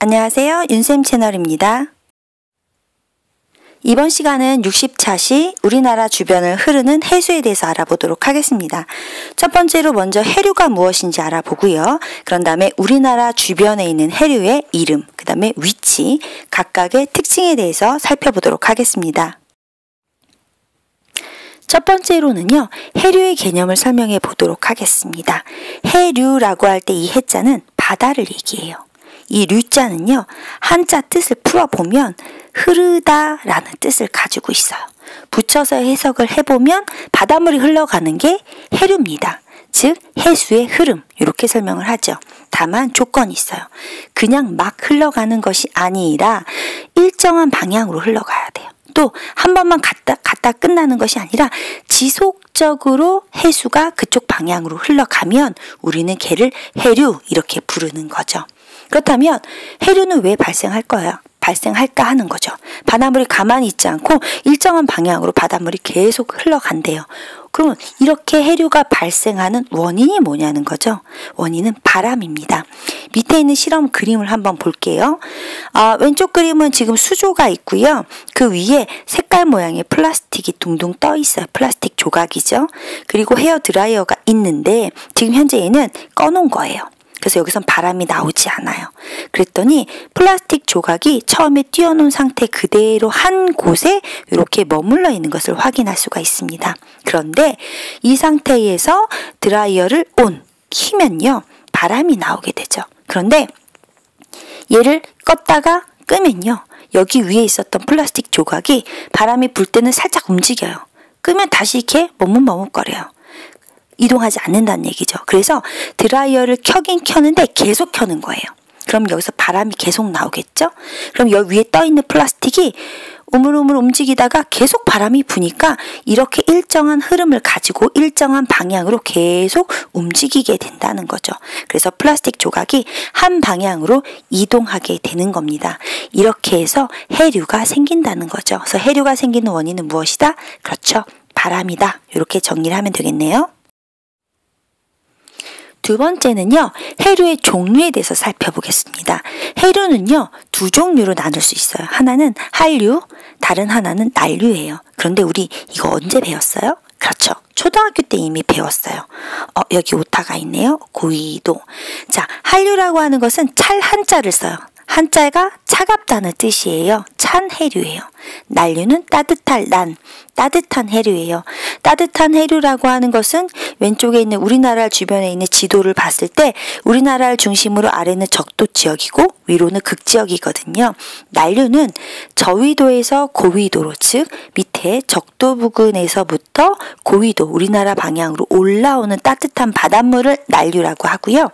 안녕하세요. 윤쌤 채널입니다. 이번 시간은 60차시 우리나라 주변을 흐르는 해수에 대해서 알아보도록 하겠습니다. 첫 번째로 먼저 해류가 무엇인지 알아보고요. 그런 다음에 우리나라 주변에 있는 해류의 이름, 그 다음에 위치, 각각의 특징에 대해서 살펴보도록 하겠습니다. 첫 번째로는요, 해류의 개념을 설명해 보도록 하겠습니다. 해류라고 할 때 이 해자는 바다를 얘기해요. 이 류자는요, 한자 뜻을 풀어보면 흐르다 라는 뜻을 가지고 있어요. 붙여서 해석을 해보면 바닷물이 흘러가는 게 해류입니다. 즉 해수의 흐름, 이렇게 설명을 하죠. 다만 조건이 있어요. 그냥 막 흘러가는 것이 아니라 일정한 방향으로 흘러가야 돼요. 또 한 번만 갔다 끝나는 것이 아니라 지속적으로 해수가 그쪽 방향으로 흘러가면 우리는 걔를 해류 이렇게 부르는 거죠. 그렇다면 해류는 왜 발생할까 하는 거죠. 바닷물이 가만히 있지 않고 일정한 방향으로 바닷물이 계속 흘러간대요. 그러면 이렇게 해류가 발생하는 원인이 뭐냐는 거죠. 원인은 바람입니다. 밑에 있는 실험 그림을 한번 볼게요. 왼쪽 그림은 지금 수조가 있고요. 그 위에 색깔 모양의 플라스틱이 둥둥 떠 있어요. 플라스틱 조각이죠. 그리고 헤어 드라이어가 있는데 지금 현재 얘는 꺼놓은 거예요. 그래서 여기선 바람이 나오지 않아요. 그랬더니 플라스틱 조각이 처음에 띄워놓은 상태 그대로 한 곳에 이렇게 머물러 있는 것을 확인할 수가 있습니다. 그런데 이 상태에서 드라이어를 키면요, 바람이 나오게 되죠. 그런데 얘를 껐다가 끄면요, 여기 위에 있었던 플라스틱 조각이 바람이 불 때는 살짝 움직여요. 끄면 다시 이렇게 머뭇머뭇거려요. 이동하지 않는다는 얘기죠. 그래서 드라이어를 켜긴 켜는데 계속 켜는 거예요. 그럼 여기서 바람이 계속 나오겠죠? 그럼 여기 위에 떠 있는 플라스틱이 우물우물 움직이다가 계속 바람이 부니까 이렇게 일정한 흐름을 가지고 일정한 방향으로 계속 움직이게 된다는 거죠. 그래서 플라스틱 조각이 한 방향으로 이동하게 되는 겁니다. 이렇게 해서 해류가 생긴다는 거죠. 그래서 해류가 생기는 원인은 무엇이다? 그렇죠. 바람이다. 이렇게 정리를 하면 되겠네요. 두 번째는요, 해류의 종류에 대해서 살펴보겠습니다. 해류는요, 두 종류로 나눌 수 있어요. 하나는 한류, 다른 하나는 난류예요. 그런데 우리 이거 언제 배웠어요? 그렇죠. 초등학교 때 이미 배웠어요. 여기 오타가 있네요. 고위도. 자, 한류라고 하는 것은 찰 한자를 써요. 한자가 차갑다는 뜻이에요. 찬 해류예요. 난류는 따뜻한 해류예요. 따뜻한 해류라고 하는 것은 왼쪽에 있는 우리나라 주변에 있는 지도를 봤을 때 우리나라를 중심으로 아래는 적도 지역이고 위로는 극지역이거든요. 난류는 저위도에서 고위도로, 즉 밑에 적도 부근에서부터 고위도, 우리나라 방향으로 올라오는 따뜻한 바닷물을 난류라고 하고요.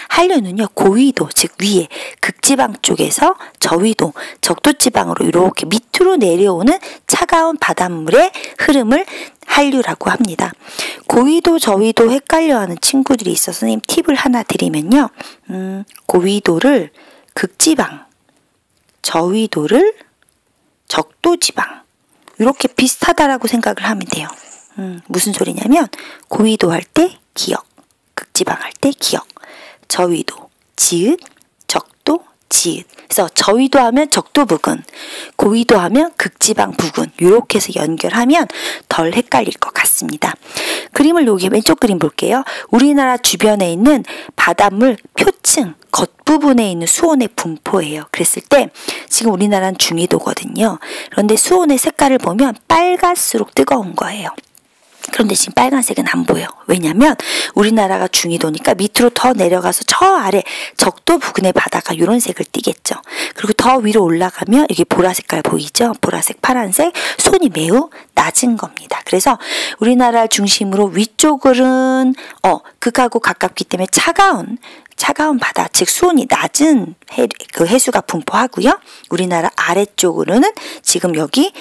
한류는요, 고위도, 즉 위에 극지방 쪽에서 저위도, 적도지방으로 이렇게 밑으로 내려오는 차가운 바닷물의 흐름을 한류라고 합니다. 고위도, 저위도 헷갈려하는 친구들이 있어서 선생님 팁을 하나 드리면요. 고위도를 극지방, 저위도를 적도지방, 이렇게 비슷하다라고 생각을 하면 돼요. 무슨 소리냐면 고위도 할 때 기역, 극지방 할 때 기역, 저위도, 지읒, 적도, 지읒. 그래서 저위도 하면 적도 부근, 고위도 하면 극지방 부근, 이렇게 해서 연결하면 덜 헷갈릴 것 같습니다. 그림을 여기 왼쪽 그림 볼게요. 우리나라 주변에 있는 바닷물 표층 겉부분에 있는 수온의 분포예요. 그랬을 때 지금 우리나라는 중위도거든요. 그런데 수온의 색깔을 보면 빨갈수록 뜨거운 거예요. 그런데 지금 빨간색은 안 보여. 왜냐면 우리나라가 중위도니까 밑으로 더 내려가서 저 아래 적도 부근의 바다가 이런 색을 띠겠죠. 그리고 더 위로 올라가면 여기 보라색깔 보이죠? 보라색, 파란색, 수온이 매우 낮은 겁니다. 그래서 우리나라를 중심으로 위쪽은 극하고 가깝기 때문에 차가운 바다, 즉 수온이 낮은 해수가 분포하고요. 우리나라 아래쪽으로는 지금 여기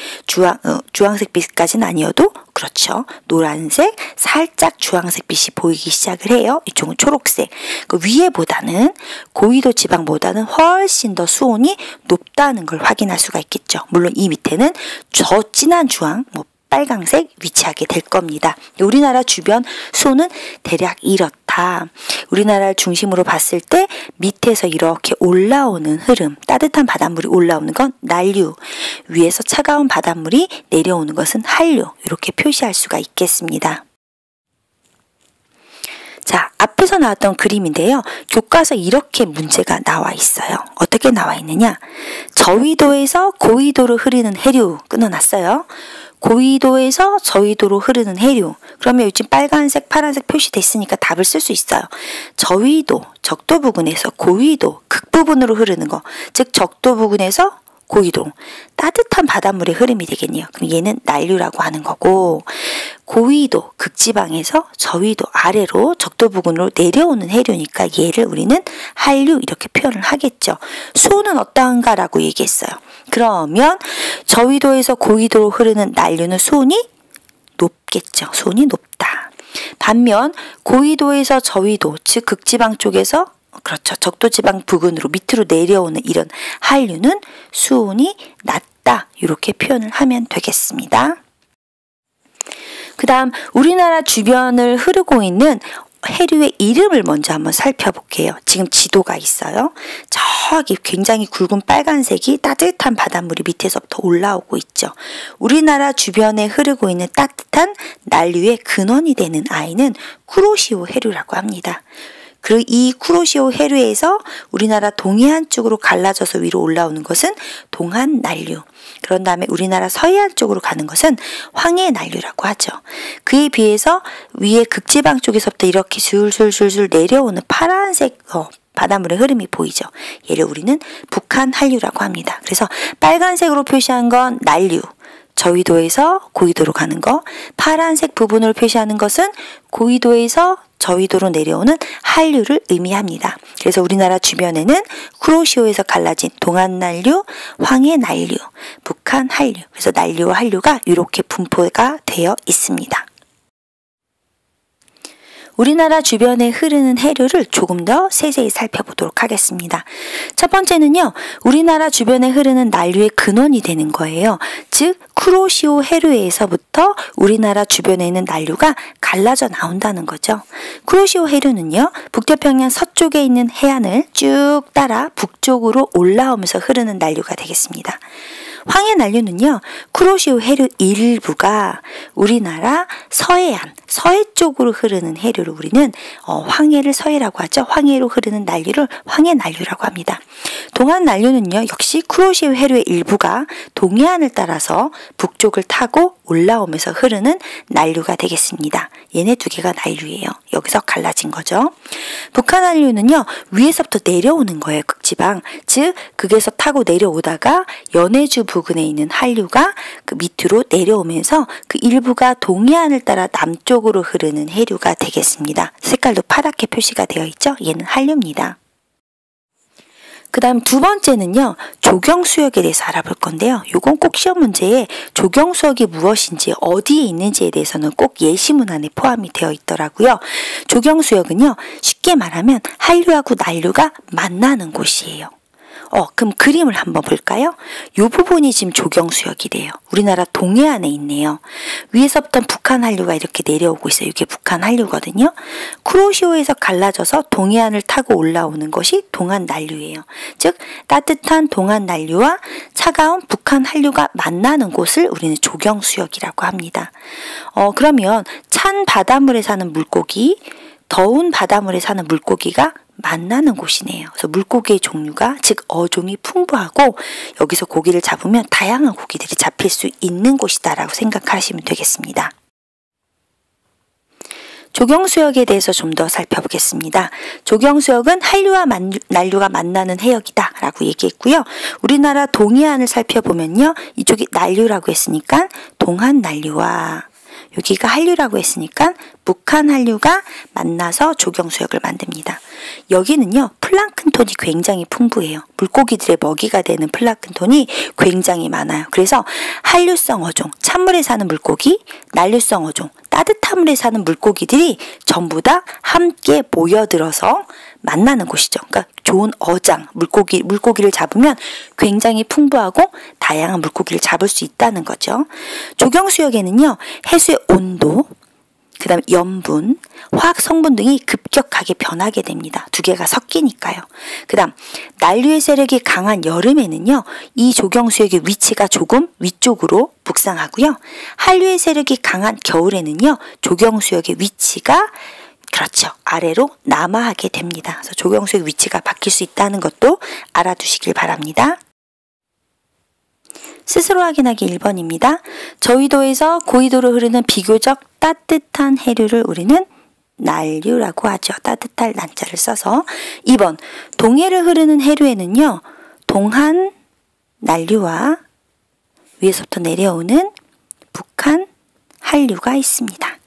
주황색 빛까지는 아니어도 그렇죠. 노란색, 살짝 주황색 빛이 보이기 시작을 해요. 이쪽은 초록색. 그 위에보다는 고위도 지방보다는 훨씬 더 수온이 높다는 걸 확인할 수가 있겠죠. 물론 이 밑에는 저 진한 주황, 빨강색 위치하게 될 겁니다. 우리나라 주변 수온은 대략 이렇다. 우리나라를 중심으로 봤을 때 밑에서 이렇게 올라오는 흐름, 따뜻한 바닷물이 올라오는 건 난류, 위에서 차가운 바닷물이 내려오는 것은 한류, 이렇게 표시할 수가 있겠습니다. 자, 앞에서 나왔던 그림인데요. 교과서 이렇게 문제가 나와 있어요. 어떻게 나와 있느냐? 저위도에서 고위도로 흐르는 해류 끊어놨어요. 고위도에서 저위도로 흐르는 해류. 그러면 요즘 빨간색, 파란색 표시됐으니까 답을 쓸 수 있어요. 저위도, 적도 부근에서 고위도, 극부분으로 흐르는 거. 즉 적도 부근에서 고위도, 따뜻한 바닷물의 흐름이 되겠네요. 그럼 얘는 난류라고 하는 거고, 고위도, 극지방에서 저위도 아래로 적도 부근으로 내려오는 해류니까 얘를 우리는 한류 이렇게 표현을 하겠죠. 수온은 어떠한가 라고 얘기했어요. 그러면 저위도에서 고위도로 흐르는 난류는 수온이 높겠죠. 수온이 높다. 반면 고위도에서 저위도, 즉 극지방 쪽에서 그렇죠. 적도지방 부근으로 밑으로 내려오는 이런 한류는 수온이 낮다. 이렇게 표현을 하면 되겠습니다. 그 다음 우리나라 주변을 흐르고 있는 해류의 이름을 먼저 한번 살펴볼게요. 지금 지도가 있어요. 저기 굉장히 굵은 빨간색이 따뜻한 바닷물이 밑에서부터 올라오고 있죠. 우리나라 주변에 흐르고 있는 따뜻한 난류의 근원이 되는 아이는 쿠로시오 해류라고 합니다. 그리고 이 쿠로시오 해류에서 우리나라 동해안 쪽으로 갈라져서 위로 올라오는 것은 동한 난류. 그런 다음에 우리나라 서해안 쪽으로 가는 것은 황해 난류라고 하죠. 그에 비해서 위에 극지방 쪽에서부터 이렇게 술술술술 내려오는 파란색 바닷물의 흐름이 보이죠. 얘를 우리는 북한 한류라고 합니다. 그래서 빨간색으로 표시한 건 난류. 저위도에서 고위도로 가는 거, 파란색 부분으로 표시하는 것은 고위도에서 저위도로 내려오는 한류를 의미합니다. 그래서 우리나라 주변에는 쿠로시오에서 갈라진 동한 난류, 황해 난류, 북한 한류, 그래서 난류와 한류가 이렇게 분포가 되어 있습니다. 우리나라 주변에 흐르는 해류를 조금 더 세세히 살펴보도록 하겠습니다. 첫 번째는요, 우리나라 주변에 흐르는 난류의 근원이 되는 거예요. 즉 쿠로시오 해류에서부터 우리나라 주변에 있는 난류가 갈라져 나온다는 거죠. 쿠로시오 해류는요, 북태평양 서쪽에 있는 해안을 쭉 따라 북쪽으로 올라오면서 흐르는 난류가 되겠습니다. 황해 난류는요, 쿠로시오 해류 일부가 우리나라 서해안, 서해 쪽으로 흐르는 해류를 우리는 황해를 서해라고 하죠. 황해로 흐르는 난류를 황해 난류라고 합니다. 동한 난류는요, 역시 쿠로시오 해류의 일부가 동해안을 따라서 북쪽을 타고 올라오면서 흐르는 난류가 되겠습니다. 얘네 두 개가 난류예요. 여기서 갈라진 거죠. 북한 난류는요, 위에서부터 내려오는 거예요. 극지방. 즉 극에서 타고 내려오다가 연해주 부근에 있는 한류가 그 밑으로 내려오면서 그 일부가 동해안을 따라 남쪽으로 흐르는 해류가 되겠습니다. 색깔도 파랗게 표시가 되어 있죠. 얘는 한류입니다. 그 다음 두 번째는요, 조경수역에 대해서 알아볼 건데요. 요건 꼭 시험 문제에 조경수역이 무엇인지 어디에 있는지에 대해서는 꼭 예시문 안에 포함이 되어 있더라고요. 조경수역은요, 쉽게 말하면 한류하고 난류가 만나는 곳이에요. 그럼 그림을 한번 볼까요? 이 부분이 지금 조경수역이래요. 우리나라 동해안에 있네요. 위에서부터 북한 한류가 이렇게 내려오고 있어요. 이게 북한 한류거든요. 쿠로시오에서 갈라져서 동해안을 타고 올라오는 것이 동한 난류예요. 즉 따뜻한 동한 난류와 차가운 북한 한류가 만나는 곳을 우리는 조경수역이라고 합니다. 그러면 찬 바닷물에 사는 물고기, 더운 바닷물에 사는 물고기가 만나는 곳이네요. 그래서 물고기의 종류가, 즉 어종이 풍부하고 여기서 고기를 잡으면 다양한 고기들이 잡힐 수 있는 곳이다라고 생각하시면 되겠습니다. 조경수역에 대해서 좀 더 살펴보겠습니다. 조경수역은 한류와 난류가 만나는 해역이다 라고 얘기했고요. 우리나라 동해안을 살펴보면요, 이쪽이 난류라고 했으니까 동한 난류와 여기가 한류라고 했으니까 북한 한류가 만나서 조경수역을 만듭니다. 여기는요, 플랑크톤이 굉장히 풍부해요. 물고기들의 먹이가 되는 플랑크톤이 굉장히 많아요. 그래서 한류성 어종, 찬물에 사는 물고기, 난류성 어종, 따뜻한 물에 사는 물고기들이 전부 다 함께 모여들어서 만나는 곳이죠. 그러니까 좋은 어장, 물고기를 잡으면 굉장히 풍부하고 다양한 물고기를 잡을 수 있다는 거죠. 조경수역에는요, 해수의 온도, 그 다음에 염분, 화학 성분 등이 급격하게 변하게 됩니다. 두 개가 섞이니까요. 그 다음 난류의 세력이 강한 여름에는요, 이 조경수역의 위치가 조금 위쪽으로 북상하고요. 한류의 세력이 강한 겨울에는요, 조경수역의 위치가 그렇죠, 아래로 남하하게 됩니다. 그래서 조경수역 위치가 바뀔 수 있다는 것도 알아두시길 바랍니다. 스스로 확인하기 1번입니다. 저위도에서 고위도로 흐르는 비교적 따뜻한 해류를 우리는 난류라고 하죠. 따뜻할 난자를 써서. 2번, 동해를 흐르는 해류에는요, 동한 난류와 위에서부터 내려오는 북한 한류가 있습니다.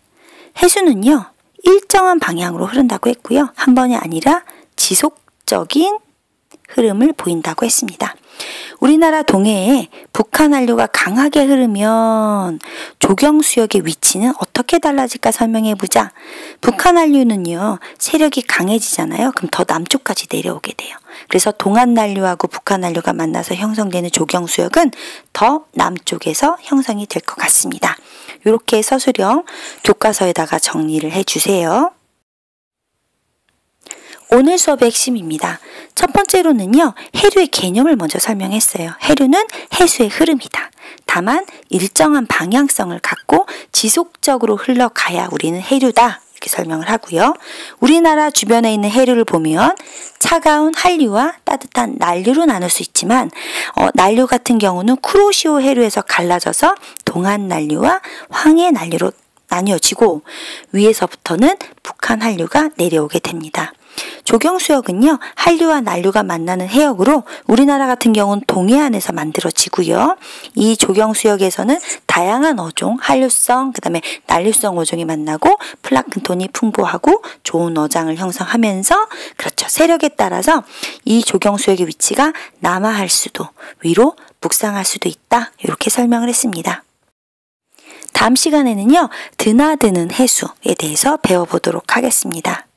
해수는요, 일정한 방향으로 흐른다고 했고요. 한 번이 아니라 지속적인 흐름을 보인다고 했습니다. 우리나라 동해에 북한 한류가 강하게 흐르면 조경수역의 위치는 어떻게 달라질까 설명해 보자. 북한 한류는요, 세력이 강해지잖아요. 그럼 더 남쪽까지 내려오게 돼요. 그래서 동한 한류하고 북한 한류가 만나서 형성되는 조경수역은 더 남쪽에서 형성이 될 것 같습니다. 이렇게 서술형 교과서에다가 정리를 해주세요. 오늘 수업의 핵심입니다. 첫 번째로는요, 해류의 개념을 먼저 설명했어요. 해류는 해수의 흐름이다. 다만 일정한 방향성을 갖고 지속적으로 흘러가야 우리는 해류다. 이렇게 설명을 하고요. 우리나라 주변에 있는 해류를 보면 차가운 한류와 따뜻한 난류로 나눌 수 있지만 난류 같은 경우는 쿠로시오 해류에서 갈라져서 동한 난류와 황해 난류로 나뉘어지고 위에서부터는 북한 한류가 내려오게 됩니다. 조경수역은요, 한류와 난류가 만나는 해역으로 우리나라 같은 경우는 동해안에서 만들어지고요. 이 조경수역에서는 다양한 어종, 한류성, 그 다음에 난류성 어종이 만나고 플랑크톤이 풍부하고 좋은 어장을 형성하면서 그렇죠, 세력에 따라서 이 조경수역의 위치가 남하할 수도 위로 북상할 수도 있다. 이렇게 설명을 했습니다. 다음 시간에는요, 드나드는 해수에 대해서 배워보도록 하겠습니다.